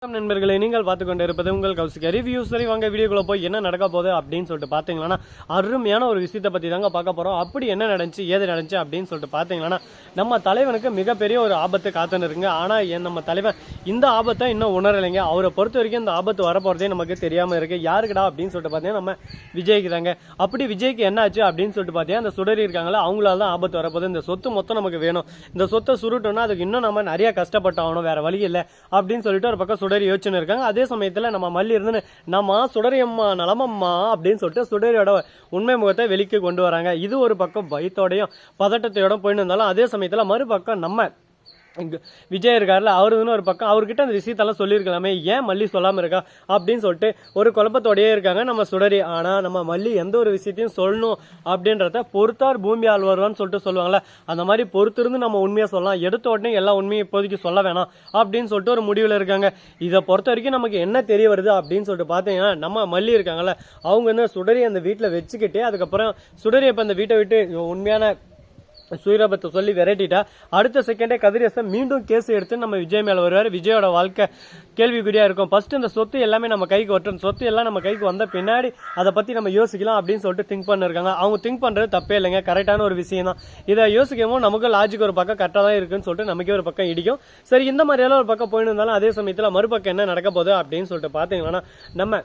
நண்பர்களை நீங்கள் பார்த்து கொண்டு இருப்பது உங்கள் கௌசிக ரிவ்யூ. சரி வாங்க வீடியோக்குள்ள போய் என்ன நடக்க போகுது அப்படின்னு சொல்லிட்டு பார்த்தீங்கன்னா அருமையான ஒரு விஷயத்தை பற்றி தாங்க பார்க்க போகிறோம். அப்படி என்ன நடந்துச்சு ஏது நடந்துச்சு அப்படின்னு சொல்லிட்டு பார்த்தீங்கன்னா நம்ம தலைவனுக்கு மிகப்பெரிய ஒரு ஆபத்து காத்துன்னு இருக்குங்க. ஆனால் நம்ம தலைவன் இந்த ஆபத்தை இன்னும் உணரலைங்க. அவரை பொறுத்த வரைக்கும் இந்த ஆபத்து வரப்போகிறதே நமக்கு தெரியாமல் இருக்குது. யாருக்குடா அப்படின்னு சொல்லிட்டு பார்த்தீங்கன்னா நம்ம விஜய்க்கு தாங்க. அப்படி விஜய்க்கு என்ன ஆச்சு அப்படின்னு சொல்லிட்டு பார்த்தீங்கன்னா அந்த சுடரி இருக்காங்களா அவங்களால தான் ஆபத்து வரப்போகுது. இந்த சொத்து மொத்தம் நமக்கு வேணும், இந்த சொத்தை சுருட்டோம்னா அதுக்கு இன்னும் நம்ம நிறைய கஷ்டப்பட்டாகணும், வேற வழி இல்லை அப்படின்னு சொல்லிட்டு ஒரு பக்கம் சுடரி யோசனை இருக்காங்க. அதே சமயத்துல நம்ம மல்லி இருந்து நம்ம சுடரியம்மா நலமம்மா அப்படின்னு சொல்லிட்டு சுடரியோட உண்மை முகத்தை வெளிக்கு கொண்டு வராங்க. இது ஒரு பக்கம் பயத்தோடையும் பதட்டத்தையோட போயிட்டு இருந்தாலும் அதே சமயத்துல மறுபக்கம் நம்ம விஜய் இருக்காருல அவருன்னு ஒரு பக்கம் அவர்கிட்ட அந்த விஷயத்தெல்லாம் சொல்லியிருக்கலாமே, ஏன் மல்லி சொல்லாம இருக்கா அப்படின்னு சொல்லிட்டு ஒரு குழப்பத்தோடயே இருக்காங்க நம்ம சுடரி. ஆனா நம்ம மல்லி எந்த ஒரு விஷயத்தையும் சொல்லணும் அப்படின்றத பொறுத்தார் பூமி ஆள் வருவான்னு சொல்லிட்டு சொல்லுவாங்கல்ல, அந்த மாதிரி பொறுத்திருந்து நம்ம உண்மையா சொல்லலாம், எடுத்த உடனே எல்லா உண்மையும் இப்போதைக்கு சொல்ல வேணாம் அப்படின்னு சொல்லிட்டு ஒரு முடிவில் இருக்காங்க. இதை பொறுத்த வரைக்கும் நமக்கு என்ன தெரிய வருது அப்படின்னு சொல்லிட்டு பார்த்தீங்கன்னா நம்ம மல்லி இருக்காங்கல்ல அவங்க வந்து சுடரி அந்த வீட்டில் வச்சுக்கிட்டு அதுக்கப்புறம் சுடரி இப்போ அந்த வீட்டை விட்டு உண்மையான சூரியபத்தை சொல்லி விரட்டிட்டா அடுத்த செகண்டே கதிரேசன் மீண்டும் கேஸ் எடுத்து நம்ம விஜய் மேல வருவார். விஜயோட வாழ்க்கை கேள்விக்குறியா இருக்கும். ஃபர்ஸ்ட் இந்த சொத்து எல்லாமே நம்ம கைக்கு வரட்டும், சொத்து எல்லாம் நம்ம கைக்கு வந்த பின்னாடி அதை பத்தி நம்ம யோசிக்கலாம் அப்படின்னு சொல்லிட்டு திங்க் பண்ணிருக்காங்க. அவங்க திங்க் பண்றது தப்பே இல்லைங்க, கரெக்டான ஒரு விஷயம் தான். இதை யோசிக்கவும் நமக்கு லாஜிக் ஒரு பக்கம் கரெக்டாக தான் இருக்குன்னு சொல்லிட்டு நமக்கே ஒரு பக்கம் இடிக்கும். சரி இந்த மாதிரியெல்லாம் ஒரு பக்கம் போயிட்டு இருந்தாலும் அதே சமயத்தில் மறுபக்கம் என்ன நடக்க போகுது அப்படின்னு சொல்லிட்டு பார்த்தீங்கன்னா நம்ம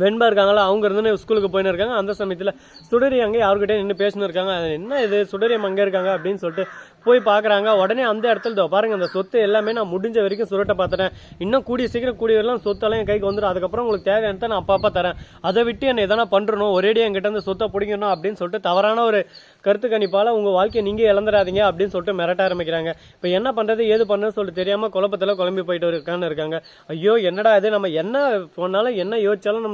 வெண்பா இருக்காங்களா அவங்க இருந்து ஸ்கூலுக்கு போயின்னு இருக்காங்க. அந்த சமயத்தில் சுடரி அங்கே யாருக்கிட்டே நின்று பேசின்னு இருக்காங்க. என்ன இது சுடரி அங்கே இருக்காங்க அப்படின்னு சொல்லிட்டு போய் பார்க்குறாங்க. உடனே அந்த இடத்துல பாருங்க அந்த சொத்து எல்லாமே நான் முடிஞ்ச வரைக்கும் சுருட்ட பார்த்துட்டேன், இன்னும் கூடிய சீக்கிரம் கூடிய வரலாம் சொத்தெல்லாம் என் கைக்கு வந்துடும், அதுக்கப்புறம் உங்களுக்கு தேவையான நான் அப்பா தரேன், அதை விட்டு என்ன எதனா பண்ணுறணும் ஒரேடியாக என்கிட்ட அந்த சொத்தை பிடிக்கணும் அப்படின்னு சொல்லிட்டு தவறான ஒரு கருத்து கணிப்பால் உங்கள் வாழ்க்கையை நீங்கள் இழந்துடாதீங்க அப்படின்னு சொல்லிட்டு மிரட்ட ஆரம்பிக்கிறாங்க. இப்போ என்ன பண்ணுறது ஏது பண்ணுன்னு சொல்லிட்டு தெரியாமல் குழப்பத்தில் குழம்பி போயிட்டு இருக்காங்க. ஐயோ என்னடா இது, நம்ம என்ன போனாலும் என்ன யோசிச்சாலும் நம்மள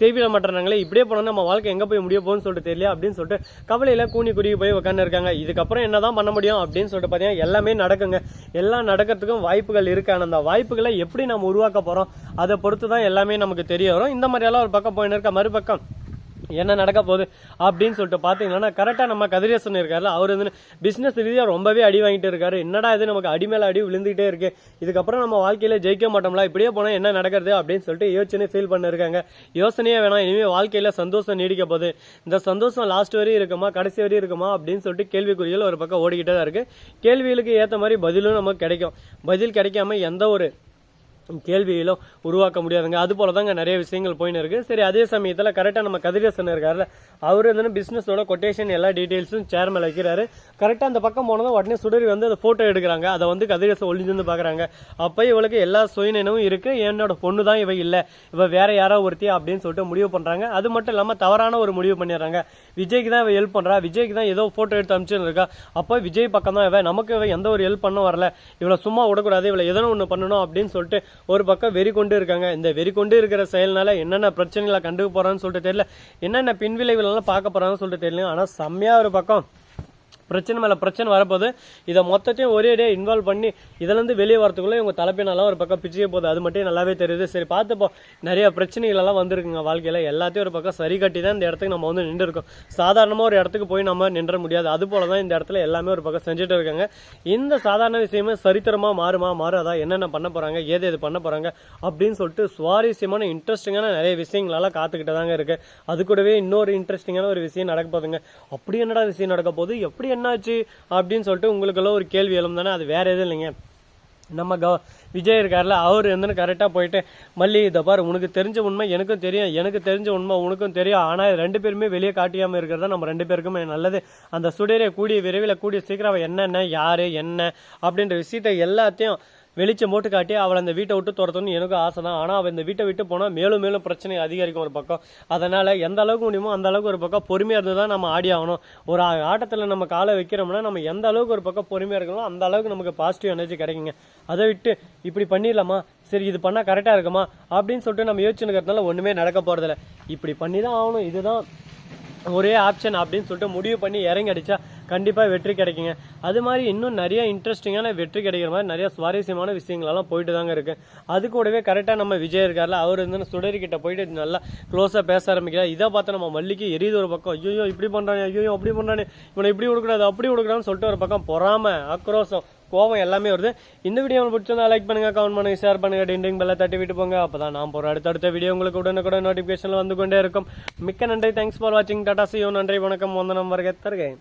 செய்விட மாட்டாங்களே, இப்படியே போனோம் நம்ம வாழ்க்கை எங்கே போய் முடிய போகுன்னு சொல்லிட்டு தெரியல அப்படின்னு சொல்லிட்டு கவலையில் கூனி குறுகி போய் உட்காந்து இருக்காங்க. இதுக்கப்புறம் என்னதான் பண்ண முடியும் அப்படின்னு சொல்லிட்டு பார்த்தீங்கன்னா எல்லாமே நடக்குங்க. எல்லாம் நடக்கிறதுக்கும் வாய்ப்புகள் இருக்கு. ஆனால் அந்த வாய்ப்புகளை எப்படி நம்ம உருவாக்க போகிறோம் அதை பொறுத்து தான் எல்லாமே நமக்கு தெரிய வரும். இந்த மாதிரியெல்லாம் ஒரு பக்கம் போயின்னு இருக்க, மறுபக்கம் என்ன நடக்க போகுது அப்படின்னு சொல்லிட்டு பார்த்தீங்கன்னா கரெக்டாக நம்ம கதிரேசன் இருக்காருல்ல அவர் வந்து பிஸ்னஸ் ரீதியாக ரொம்பவே அடி வாங்கிட்டு இருக்காரு. என்னடா இது நமக்கு அடி மேலே அடி விழுந்துகிட்டே இருக்கு, இதுக்கப்புறம் நம்ம வாழ்க்கையில ஜெயிக்க மாட்டோம்ல, இப்படியே போனால் என்ன நடக்கிறது அப்படின்னு சொல்லிட்டு யோசனை ஃபீல் பண்ணிருக்காங்க. யோசனையே வேணாம், இனிமேல் வாழ்க்கையில சந்தோஷம் நீடிக்க போகுது, இந்த சந்தோஷம் லாஸ்ட் வரையும் இருக்குமா கடைசி வரையும் இருக்குமா அப்படின்னு சொல்லிட்டு கேள்விக்குறிகள் ஒரு பக்கம் ஓடிக்கிட்டே தான் இருக்கு. கேள்விகளுக்கு ஏற்ற மாதிரி பதிலும் நமக்கு கிடைக்கும். பதில் கிடைக்காம எந்த ஒரு கேள்வியிலும் உருவாக்க முடியாதுங்க. அது போல தாங்க நிறைய விஷயங்கள் போயின்னு இருக்கு. சரி அதே சமயத்தில் கரெக்டாக நம்ம கதிரேசன் இருக்காருல்ல அவர் வந்து பிசினஸோட கொட்டேஷன் எல்லா டீட்டெயில்ஸும் சேர் மேல வைக்கிறாரு. கரெக்டாக அந்த பக்கம் போனதும் உடனே சுடரி வந்து அந்த போட்டோ எடுக்கிறாங்க. அதை வந்து கதிரேசன் ஒளிஞ்சிருந்து பாக்குறாங்க. அப்போ இவளுக்கு எல்லா சுயநினைவும் இருக்கு, என்னோட பொண்ணு தான் இவ இல்லை, இவ வேற யாரோ ஒருத்தி அப்படின்னு சொல்லிட்டு முடிவு பண்றாங்க. அது மட்டும் இல்லாம தவறான ஒரு முடிவு பண்ணிடுறாங்க. விஜய்க்கு தான் இவ ஹெல்ப் பண்றா, விஜய்க்கு தான் ஏதோ போட்டோ எடுத்து அனுப்பிச்சுன்னு இருக்கா. அப்போ விஜய் பக்கம் தான் இவ, நமக்கு இவ எந்த ஒரு ஹெல்ப் பண்ண வரல, இவளை சும்மா விடக்கூடாது, இவளை எதனா ஒண்ணு பண்ணணும் அப்படின்னு சொல்லிட்டு ஒரு பக்கம் வெறி கொண்டு இருக்காங்க. இந்த வெறி கொண்டு இருக்கிற செயல்னால என்னென்ன பிரச்சனைகளை கண்டு போறான்னு சொல்லிட்டு தெரியல, என்னென்ன பின்விளைவுகள் எல்லாம் பார்க்க போறான்னு சொல்லிட்டு தெரியல. ஆனா செம்மையா ஒரு பக்கம் பிரச்சனை மேல பிரச்சனை வரப்போது. இதை மொத்தத்தையும் ஒரே டே இன்வால்வ் பண்ணி இதுல இருந்து வெளியே வரதுக்குள்ள இவங்க தலைப்பினாலாம் ஒரு பக்கம் பிச்சுக்க போகுது. அது மட்டும் நல்லாவே தெரியுது. சரி பார்த்துப்போ நிறைய பிரச்சனைகள் எல்லாம் வந்திருக்குங்க வாழ்க்கையில, எல்லாத்தையும் ஒரு பக்கம் சரி கட்டி தான் இந்த இடத்துக்கு நம்ம வந்து நின்று இருக்கோம். சாதாரணமா ஒரு இடத்துக்கு போய் நம்ம நின்ற முடியாது. அது போலதான் இந்த இடத்துல எல்லாமே ஒரு பக்கம் செஞ்சுட்டு இருக்காங்க. இந்த சாதாரண விஷயமே சரித்திரமா மாறாதா, என்னென்ன பண்ண போறாங்க ஏது பண்ண போறாங்க அப்படின்னு சொல்லிட்டு சுவாரஸ்யமான இன்ட்ரெஸ்டிங்கான நிறைய விஷயங்களெல்லாம் காத்துக்கிட்டு தாங்க இருக்கு. அது கூடவே இன்னொரு இன்ட்ரெஸ்டிங்கான ஒரு விஷயம் நடக்க போகுதுங்க. அப்படி என்னடா விஷயம் நடக்க போகுது, எப்படி என்னாச்சு அப்படின்னு சொல்லிட்டு உங்களுக்கெல்லாம் ஒரு கேள்வி எழும் தானே, அது வேற எதுவும் இல்லைங்க. நம்ம விஜய் இருக்காருல அவர் வந்து கரெக்டாக போயிட்டு மல்லி இதை பாரு, உனக்கு தெரிஞ்ச உண்மை எனக்கும் தெரியும், எனக்கு தெரிஞ்ச உண்மை உனக்கும் தெரியும், ஆனால் ரெண்டு பேருமே வெளியே காட்டியாமல் இருக்கிறதா நம்ம ரெண்டு பேருக்குமே நல்லது. அந்த சுடரை கூடிய விரைவில் கூடிய சீக்கிரம் என்னென்ன யாரு என்ன அப்படின்ற விஷயத்தை எல்லாத்தையும் வெளிச்சம் போட்டு காட்டி அவளை அந்த வீட்டை விட்டு துரத்தணும்னு எனக்கு ஆசை தான். ஆனால் அவள் இந்த வீட்டை விட்டு போனால் மேலும் மேலும் பிரச்சனை அதிகரிக்கும் ஒரு பக்கம். அதனால எந்த அளவுக்கு முடியுமோ அந்த அளவுக்கு ஒரு பக்கம் பொறுமையாக இருந்து தான் நம்ம ஆடி ஆகணும். ஒரு ஆட்டத்தில் நம்ம காலை வைக்கிறோம்னா நம்ம எந்த அளவுக்கு ஒரு பக்கம் பொறுமையாக இருக்கணும் அந்த அளவுக்கு நமக்கு பாசிட்டிவ் எனர்ஜி கிடைக்குங்க. அதை விட்டு இப்படி பண்ணிடலாமா, சரி இது பண்ணால் கரெக்டாக இருக்குமா அப்படின்னு சொல்லிட்டு நம்ம யோசிச்சுக்கிறதுனால ஒன்றுமே நடக்க போகிறதில்ல. இப்படி பண்ணி தான் ஆகணும், இதுதான் ஒரே ஆப்ஷன் அப்படின்னு சொல்லிட்டு முடிவு பண்ணி இறங்கி அடிச்சா கண்டிப்பாக வெற்றி கிடைக்குங்க. அது மாதிரி இன்னும் நிறைய இன்ட்ரெஸ்டிங்கான வெற்றி கிடைக்கிற மாதிரி நிறைய சுவாரஸ்யமான விஷயங்களெல்லாம் போயிட்டு தாங்க இருக்கு. அது கூடவே கரெக்டாக நம்ம விஜய் இருக்கார்ல அவர் வந்து சுடரி கிட்ட போயிட்டு நல்லா க்ளோஸாக பேச ஆரம்பிக்கிறார். இதை பார்த்து நம்ம மல்லிக்கு எரியுது ஒரு பக்கம், ஐயோ இப்படி பண்ணுறானே, ஐயோ அப்படி பண்ணுறானே, இவனை இப்படி விடக்கூடாது அப்படி விடக்கூடாதுன்னு சொல்லிட்டு ஒரு பக்கம் பொறாம ஆக்ரோஷம் கோவம் எல்லாமே வருது. இந்த வீடியோ உங்களுக்கு பிடிச்சிருந்தா லைக் பண்ணுங்க, கமெண்ட் பண்ணுங்க, ஷேர் பண்ணுங்க, டிண்டிங் பெல்ல தட்டி விட்டு போங்க. அப்பதான் நான் போற அடுத்தடுத்த வீடியோ உங்களுக்கு உடனுக்குடன் நோட்டிபிகேஷன்ல வந்து கொண்டே இருக்கும். மிக்க நன்றி. தேங்க்ஸ் ஃபார் வாட்சிங். Tata, see you. நன்றி, வணக்கம், வந்தனம், வருக தருகேன்.